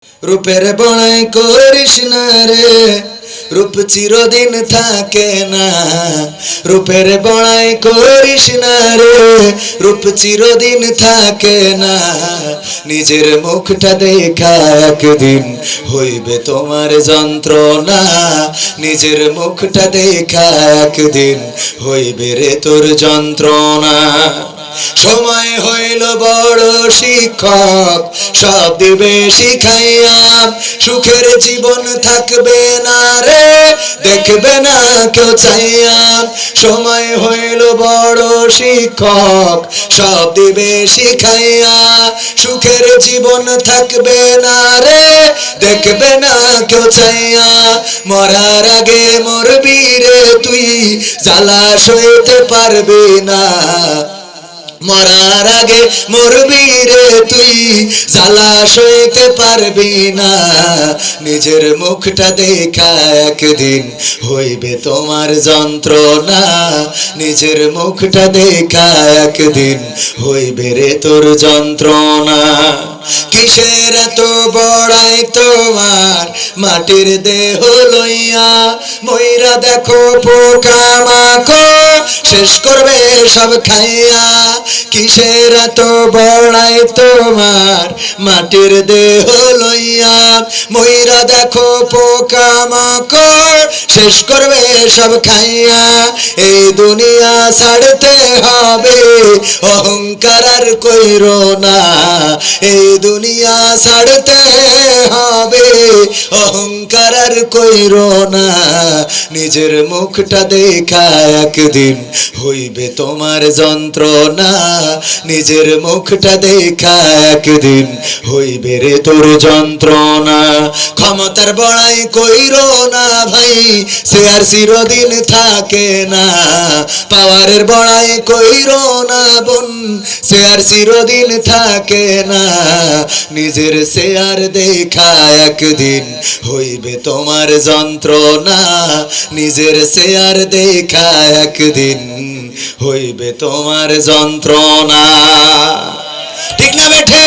রূপের বড়াই করিস না রে, রূপ চিরদিন থাকে না। রূপের বড়াই করিস না রে, রূপ চিরদিন থাকে না। নিজের মুখটা দেখা একদিন হইবে তোমার যন্ত্রণা। নিজের মুখটা দেখা একদিন হইবে রে তোর যন্ত্রণা। সময় হইল বড় শিক্ষক, সব দিবে শিখাইয়া। সুখের জীবন থাকবে না রে, দেখবে না কেউ চাইয়া। সময় হইল বড় শিক্ষক, সব দিবে শিখাইয়া। সুখের জীবন থাকবে না রে, দেখবে না কেউ চাইয়া। মরার আগে মরবি রে তুই, জ্বালা সইতে পারবি না। মরার আগে মরবি রে তুই, জ্বালা সইতে পারবি না। নিজের মুখটা দেখা একদিন হইবে তোমার যন্ত্রণা। নিজের মুখটা দেখা একদিন হইবে রে তোর যন্ত্রণা। কিসের এত বড়াই তোমার মাটির দেহ লইয়া? মইরা দেখো পোকা মাকড় শেষ করবে সব খাইয়া। কিসের এত বড়াই তোমার মাটির দেহ লইয়া? মইরা দেখো পোকা মাকড় শেষ করবে সব খাইয়া। এই দুনিয়া ছাড়তে হবে, অহংকার আর কইরো না। এই দুনিয়া ছাড়তে হবে, অহংকার আর কইরো না। নিজের মুখটা দেখা একদিন হইবে তোমার যন্ত্রণা। নিজের মুখটা দেখা একদিন হইবে রে তোর যন্ত্রণা। ক্ষমতার বড়াই কইরো না ভাই, সে আর চিরদিন থাকে না। পাওয়ারের বড়াই কইরো না বোন, সে আর চিরদিন থাকে না। নিজের শেয়ার দেখা একদিন হইবে তোমার যন্ত্রণা। নিজের শেয়ার দেখা একদিন হইবে তোমার যন্ত্রণা। ঠিক না বেঠে?